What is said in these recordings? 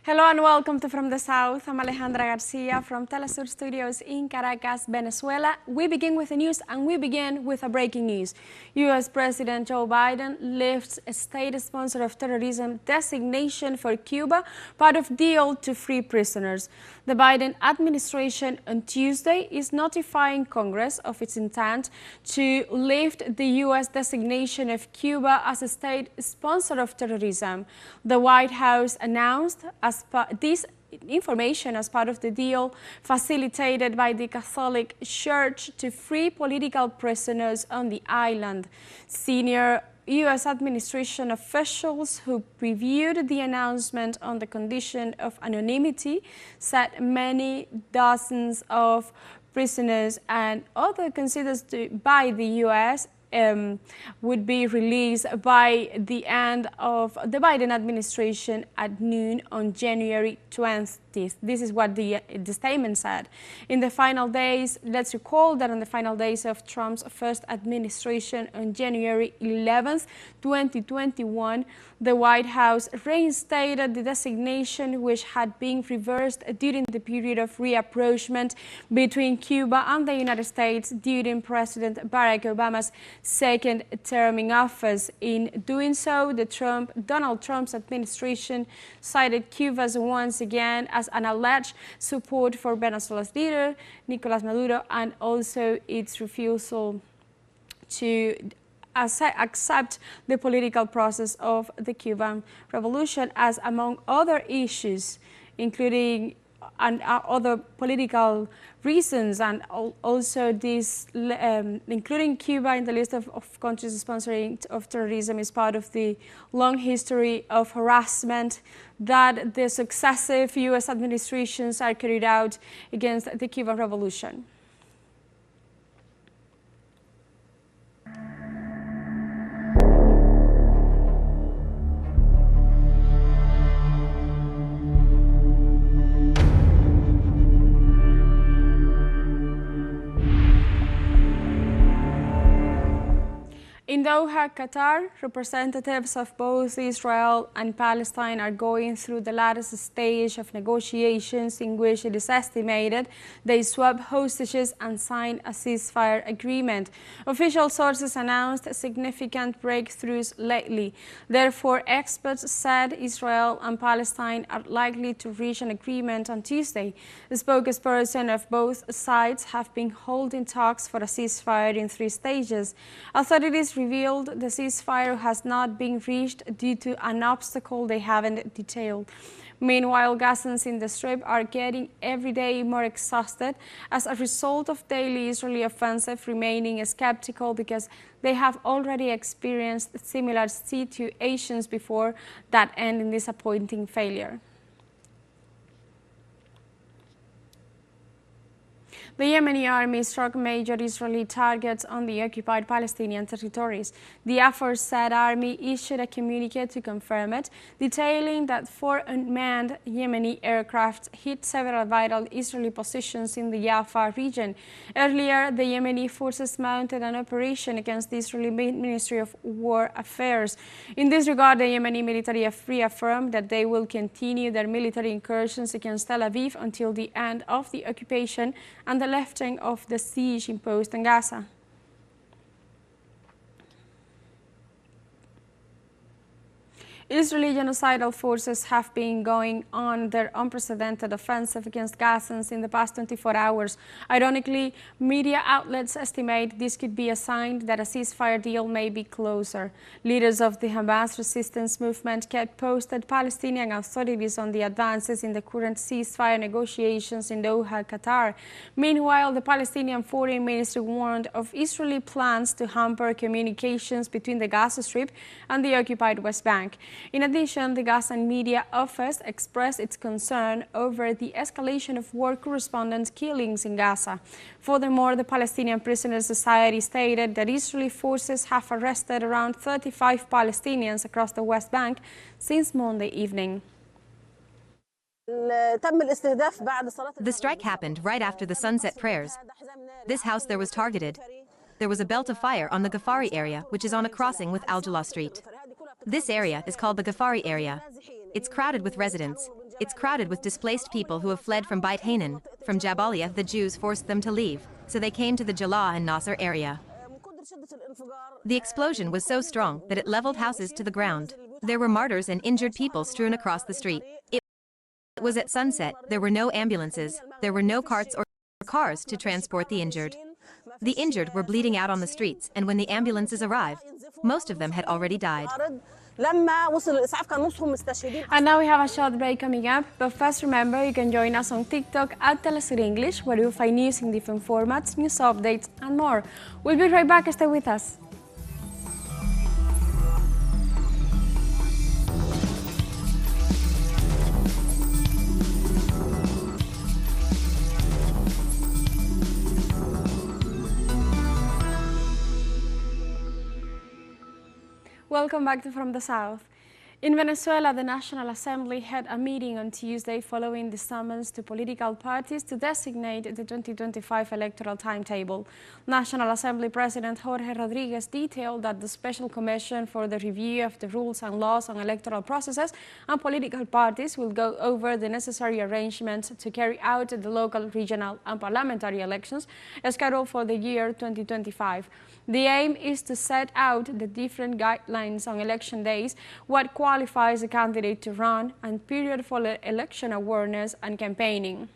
Hello and welcome to From the South. I'm Alejandra Garcia from teleSUR Studios in Caracas, Venezuela. We begin with the news and we begin with a breaking news. U.S. President Joe Biden lifts a state sponsor of terrorism designation for Cuba, part of deal to free prisoners. The Biden administration on Tuesday is notifying Congress of its intent to lift the U.S. designation of Cuba as a state sponsor of terrorism. The White House announced this information as part of the deal facilitated by the Catholic Church to free political prisoners on the island. Senior U.S. administration officials who previewed the announcement on the condition of anonymity said many dozens of prisoners and other considered by the U.S. Would be released by the end of the Biden administration at noon on January 20th. This is what the statement said. In the final days, let's recall that on the final days of Trump's first administration on January 11th, 2021, the White House reinstated the designation which had been reversed during the period of rapprochement between Cuba and the United States during President Barack Obama's second term in office. In doing so, Donald Trump's administration cited Cuba's once again as an alleged support for Venezuela's leader, Nicolas Maduro, and also its refusal to accept the political process of the Cuban Revolution, as among other issues, including other political reasons, and also this, including Cuba in the list of countries sponsoring of terrorism, is part of the long history of harassment that the successive U.S. administrations are carried out against the Cuban Revolution. In Doha, Qatar, representatives of both Israel and Palestine are going through the latest stage of negotiations in which it is estimated they swap hostages and sign a ceasefire agreement. Official sources announced significant breakthroughs lately. Therefore, experts said Israel and Palestine are likely to reach an agreement on Tuesday. The spokesperson of both sides have been holding talks for a ceasefire in 3 stages. Authorities revealed the ceasefire has not been reached due to an obstacle they haven't detailed. Meanwhile, Gazans in the Strip are getting every day more exhausted as a result of daily Israeli offensive, remaining skeptical because they have already experienced similar situations before that end in disappointing failure. The Yemeni army struck major Israeli targets on the occupied Palestinian territories. The aforesaid army issued a communique to confirm it, detailing that 4 unmanned Yemeni aircraft hit several vital Israeli positions in the Jaffa region. Earlier, the Yemeni forces mounted an operation against the Israeli Ministry of War Affairs. In this regard, the Yemeni military reaffirmed that they will continue their military incursions against Tel Aviv until the end of the occupation and the lifting of the siege imposed on Gaza. Israeli genocidal forces have been going on their unprecedented offensive against Gazans in the past 24 hours. Ironically, media outlets estimate this could be a sign that a ceasefire deal may be closer. Leaders of the Hamas resistance movement kept posted Palestinian authorities on the advances in the current ceasefire negotiations in Doha, Qatar. Meanwhile, the Palestinian Foreign Ministry warned of Israeli plans to hamper communications between the Gaza Strip and the occupied West Bank. In addition, the Gazan media office expressed its concern over the escalation of war correspondent killings in Gaza. Furthermore, the Palestinian Prisoners Society stated that Israeli forces have arrested around 35 Palestinians across the West Bank since Monday evening. The strike happened right after the sunset prayers. This house there was targeted. There was a belt of fire on the Ghafari area, which is on a crossing with Al-Jalal Street. This area is called the Ghafari area. It's crowded with residents. It's crowded with displaced people who have fled from Beit Hanan. From Jabalia, the Jews forced them to leave, so they came to the Jalaa and Nasser area. The explosion was so strong that it leveled houses to the ground. There were martyrs and injured people strewn across the street. It was at sunset. There were no ambulances. There were no carts or cars to transport the injured. The injured were bleeding out on the streets, and when the ambulances arrived, most of them had already died. And now we have a short break coming up, but first remember you can join us on TikTok at teleSUR English, where you'll find news in different formats, news updates and more. We'll be right back, stay with us. Welcome back to From the South. In Venezuela, the National Assembly had a meeting on Tuesday following the summons to political parties to designate the 2025 electoral timetable. National Assembly President Jorge Rodriguez detailed that the Special Commission for the Review of the Rules and Laws on Electoral Processes and Political Parties will go over the necessary arrangements to carry out the local, regional and parliamentary elections scheduled for the year 2025. The aim is to set out the different guidelines on election days, what qualifies a candidate to run, and period for election awareness and campaigning.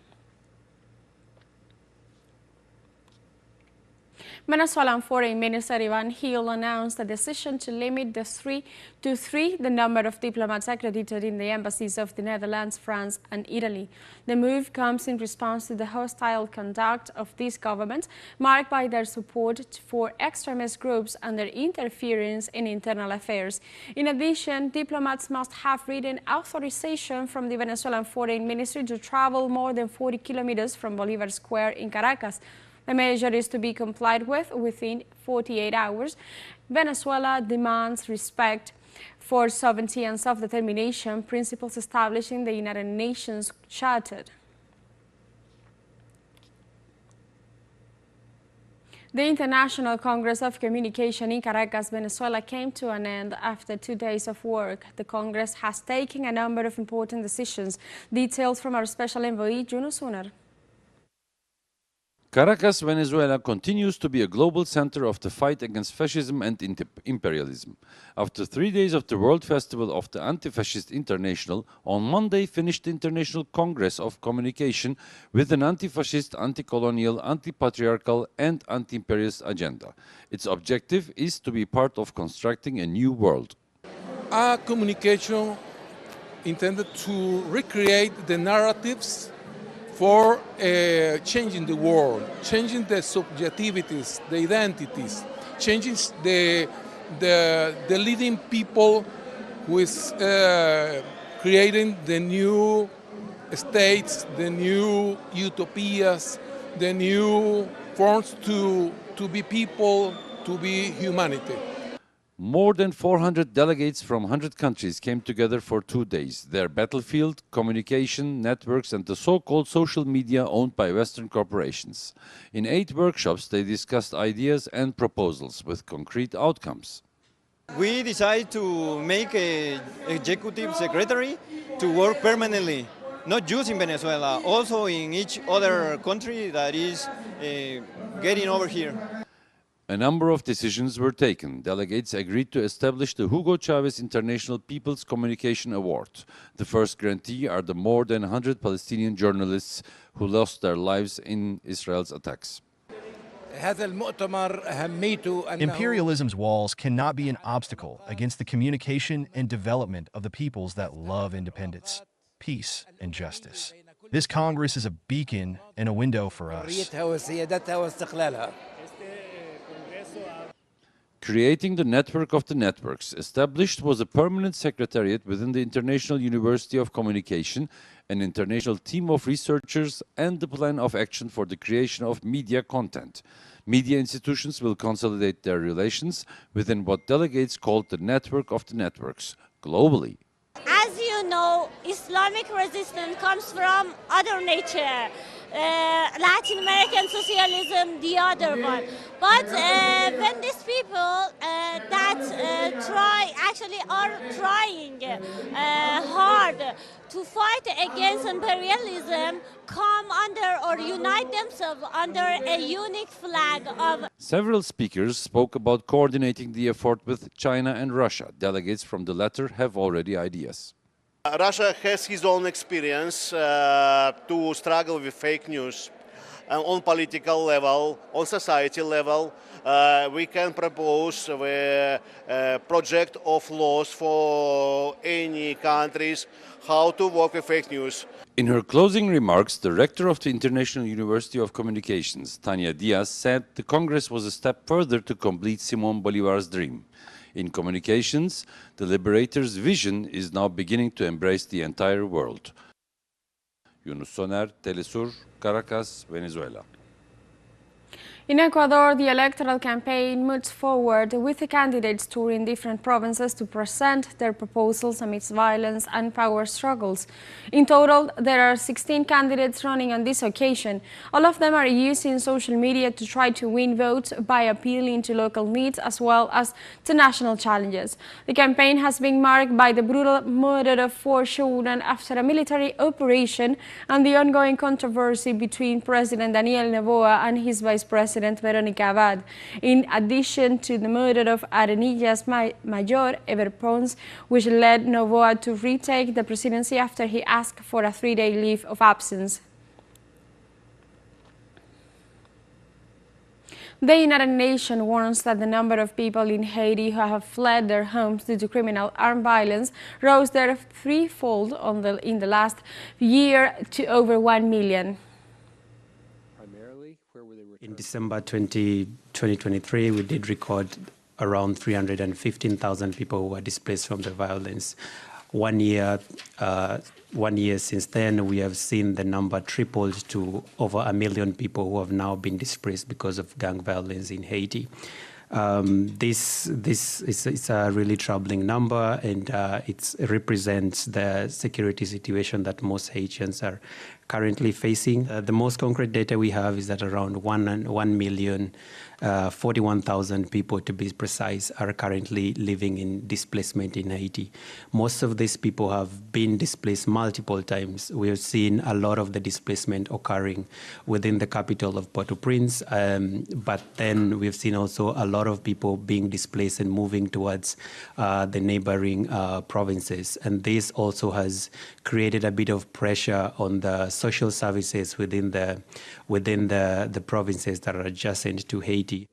Venezuelan Foreign Minister Ivan Gil announced a decision to limit the number of diplomats accredited in the embassies of the Netherlands, France and Italy. The move comes in response to the hostile conduct of these governments, marked by their support for extremist groups and their interference in internal affairs. In addition, diplomats must have written authorization from the Venezuelan Foreign Ministry to travel more than 40 kilometers from Bolivar Square in Caracas. The measure is to be complied with within 48 hours. Venezuela demands respect for sovereignty and self-determination, principles established in the United Nations Charter. The International Congress of Communication in Caracas, Venezuela came to an end after 2 days of work. The Congress has taken a number of important decisions. Details from our special envoy, Juno Sunar. Caracas, Venezuela continues to be a global center of the fight against fascism and imperialism. After 3 days of the World Festival of the Anti-Fascist International, on Monday finished the International Congress of Communication with an anti-fascist, anti-colonial, anti-patriarchal and anti-imperialist agenda. Its objective is to be part of constructing a new world. A communication intended to recreate the narratives for changing the world, changing the subjectivities, the identities, changing the leading people who is creating the new states, the new utopias, the new forms to be people, to be humanity. More than 400 delegates from 100 countries came together for 2 days. Their battlefield, communication, networks and the so-called social media owned by Western corporations. In 8 workshops, they discussed ideas and proposals with concrete outcomes. We decided to make an executive secretary to work permanently, not just in Venezuela, also in each other country that is getting over here. A number of decisions were taken. Delegates agreed to establish the Hugo Chavez International People's Communication Award. The first grantee are the more than 100 Palestinian journalists who lost their lives in Israel's attacks. Imperialism's walls cannot be an obstacle against the communication and development of the peoples that love independence, peace, and justice. This Congress is a beacon and a window for us. Creating the network of the networks established was a permanent secretariat within the International University of Communication, an international team of researchers, and the plan of action for the creation of media content. Media institutions will consolidate their relations within what delegates called the network of the networks, globally. As you know, Islamic resistance comes from other nature. Latin American socialism, the other one. But when these people that try actually are trying hard to fight against imperialism come under or unite themselves under a unique flag of. Several speakers spoke about coordinating the effort with China and Russia. Delegates from the latter have already ideas. Russia has his own experience to struggle with fake news on political level, on society level. We can propose a project of laws for any countries how to work with fake news. In her closing remarks, the rector of the International University of Communications, Tania Diaz, said the Congress was a step further to complete Simón Bolívar's dream. In communications, the liberator's vision is now beginning to embrace the entire world. Yunus Soner, teleSUR, Caracas, Venezuela. In Ecuador, the electoral campaign moves forward with the candidates touring different provinces to present their proposals amidst violence and power struggles. In total, there are 16 candidates running on this occasion. All of them are using social media to try to win votes by appealing to local needs as well as to national challenges. The campaign has been marked by the brutal murder of 4 children after a military operation and the ongoing controversy between President Daniel Noboa and his vice president Veronica Abad, in addition to the murder of Arenillas Mayor Ever Pons, which led Noboa to retake the presidency after he asked for a 3-day leave of absence. The United Nations warns that the number of people in Haiti who have fled their homes due to criminal armed violence rose there threefold in the last year to over 1 million. In December 2023, we did record around 315,000 people who were displaced from the violence. 1 year since then, we have seen the number tripled to over 1 million people who have now been displaced because of gang violence in Haiti. This is a really troubling number, and it represents the security situation that most Haitians are currently facing. The most concrete data we have is that around 1,041,000 people, to be precise, are currently living in displacement in Haiti. Most of these people have been displaced multiple times. We have seen a lot of the displacement occurring within the capital of Port-au-Prince, but then we've seen also a lot of people being displaced and moving towards the neighboring provinces. And this also has created a bit of pressure on the social services within the provinces that are adjacent to Haiti.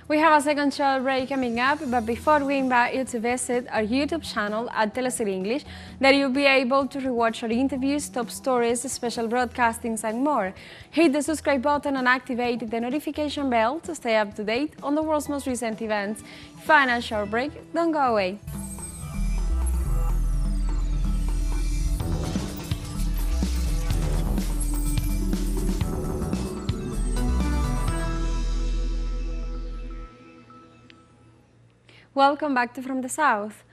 We have a second short break coming up, but before we invite you to visit our YouTube channel at teleSUR English, that you'll be able to rewatch our interviews, top stories, special broadcastings and more. Hit the subscribe button and activate the notification bell to stay up to date on the world's most recent events. Final short break, don't go away. Welcome back to From the South.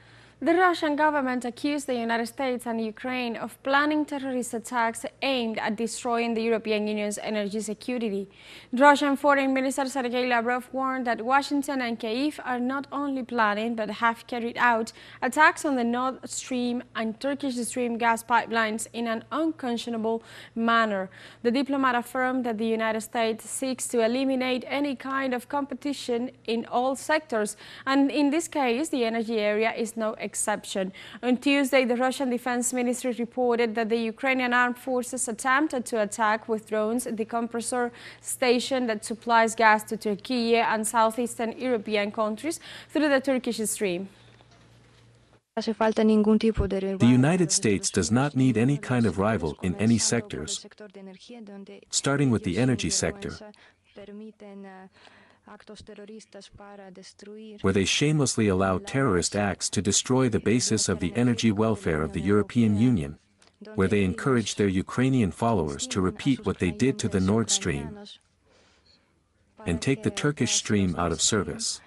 The Russian government accused the United States and Ukraine of planning terrorist attacks aimed at destroying the European Union's energy security. Russian Foreign Minister Sergei Lavrov warned that Washington and Kyiv are not only planning but have carried out attacks on the Nord Stream and Turkish Stream gas pipelines in an unconscionable manner. The diplomat affirmed that the United States seeks to eliminate any kind of competition in all sectors, and in this case, the energy area is no exception. On Tuesday, the Russian Defense Ministry reported that the Ukrainian armed forces attempted to attack with drones the compressor station that supplies gas to Turkey and southeastern European countries through the Turkish Stream. The United States does not need any kind of rival in any sectors, starting with the energy sector, where they shamelessly allow terrorist acts to destroy the basis of the energy welfare of the European Union, where they encourage their Ukrainian followers to repeat what they did to the Nord Stream and take the Turkish Stream out of service.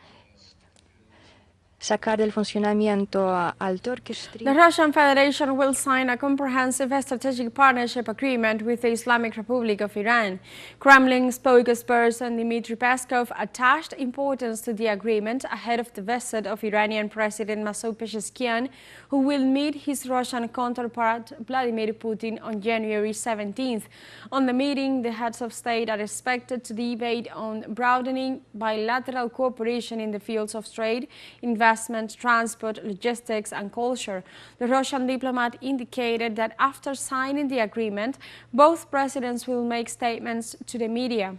sacar del funcionamiento al Turkish street. The Russian Federation will sign a comprehensive strategic partnership agreement with the Islamic Republic of Iran. Kremlin spokesperson Dmitry Peskov attached importance to the agreement ahead of the visit of Iranian President Masoud Pezeshkian, who will meet his Russian counterpart Vladimir Putin on January 17th. On the meeting, the heads of state are expected to debate on broadening bilateral cooperation in the fields of trade, investment, transport, logistics and culture. The Russian diplomat indicated that after signing the agreement, both presidents will make statements to the media.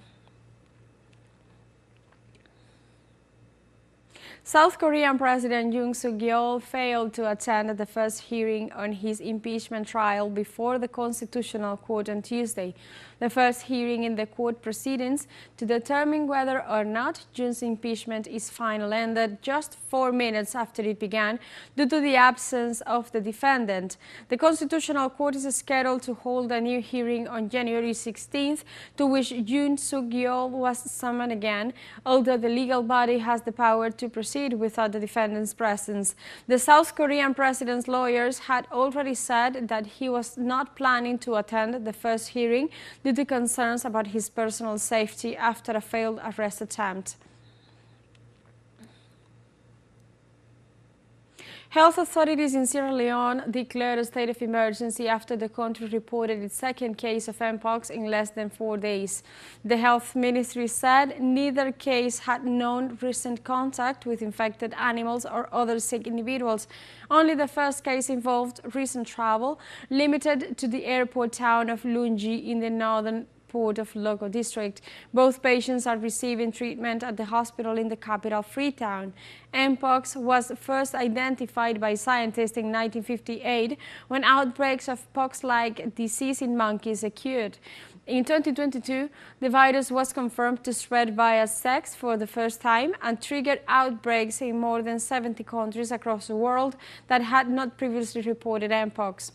South Korean President Yoon Suk-yeol failed to attend the first hearing on his impeachment trial before the Constitutional Court on Tuesday. The first hearing in the court proceedings to determine whether or not Yoon's impeachment is final ended just 4 minutes after it began due to the absence of the defendant. The Constitutional Court is scheduled to hold a new hearing on January 16th, to which Yoon Suk-yeol was summoned again, although the legal body has the power to proceed without the defendant's presence. The South Korean president's lawyers had already said that he was not planning to attend the first hearing due to concerns about his personal safety after a failed arrest attempt. Health authorities in Sierra Leone declared a state of emergency after the country reported its second case of Mpox in less than 4 days. The health ministry said neither case had known recent contact with infected animals or other sick individuals. Only the first case involved recent travel, limited to the airport town of Lungi in the northern Port of Loco district. Both patients are receiving treatment at the hospital in the capital, Freetown. Mpox was first identified by scientists in 1958 when outbreaks of pox-like disease in monkeys occurred. In 2022, the virus was confirmed to spread via sex for the first time and triggered outbreaks in more than 70 countries across the world that had not previously reported Mpox.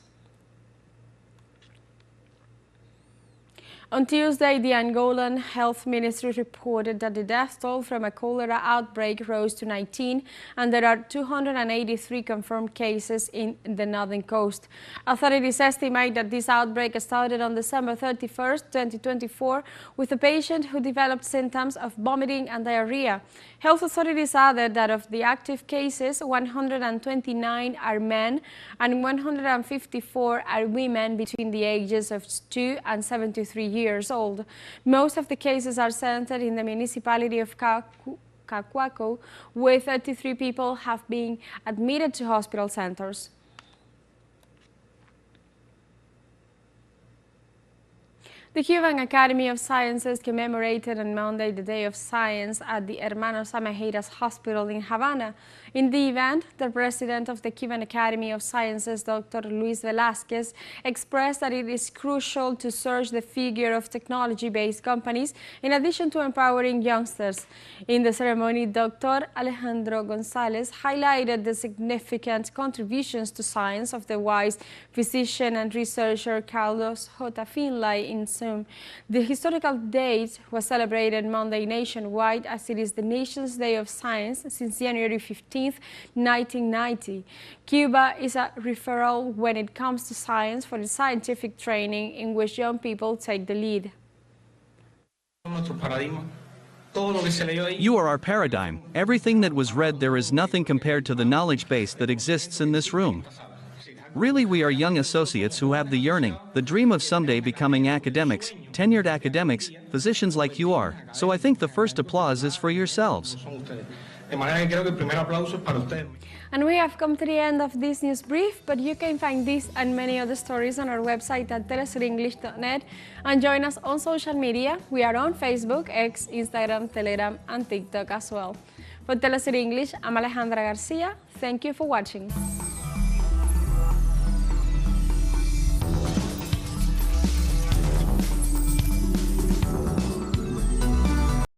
On Tuesday, the Angolan Health Ministry reported that the death toll from a cholera outbreak rose to 19, and there are 283 confirmed cases in the northern coast. Authorities estimate that this outbreak started on December 31st, 2024, with a patient who developed symptoms of vomiting and diarrhea. Health authorities added that of the active cases, 129 are men and 154 are women between the ages of 2 and 73 years old. Most of the cases are centered in the municipality of Cacuaco, where 33 people have been admitted to hospital centers. The Cuban Academy of Sciences commemorated on Monday the Day of Science at the Hermanos Amejeiras Hospital in Havana. In the event, the president of the Cuban Academy of Sciences, Dr. Luis Velázquez, expressed that it is crucial to surge the figure of technology-based companies in addition to empowering youngsters. In the ceremony, Dr. Alejandro González highlighted the significant contributions to science of the wise physician and researcher Carlos J. Finlay in Zoom. The historical date was celebrated Monday nationwide, as it is the nation's Day of Science since January 15, 1990. Cuba is a referral when it comes to science for the scientific training in which young people take the lead. You are our paradigm. Everything that was read there is nothing compared to the knowledge base that exists in this room. Really, we are young associates who have the yearning, the dream of someday becoming academics, tenured academics, physicians like you are. So I think the first applause is for yourselves. And we have come to the end of this news brief, but you can find this and many other stories on our website at telesurenglish.net, and join us on social media. We are on Facebook, X, Instagram, Telegram and TikTok as well. For TeleSUR English, I'm Alejandra Garcia. Thank you for watching.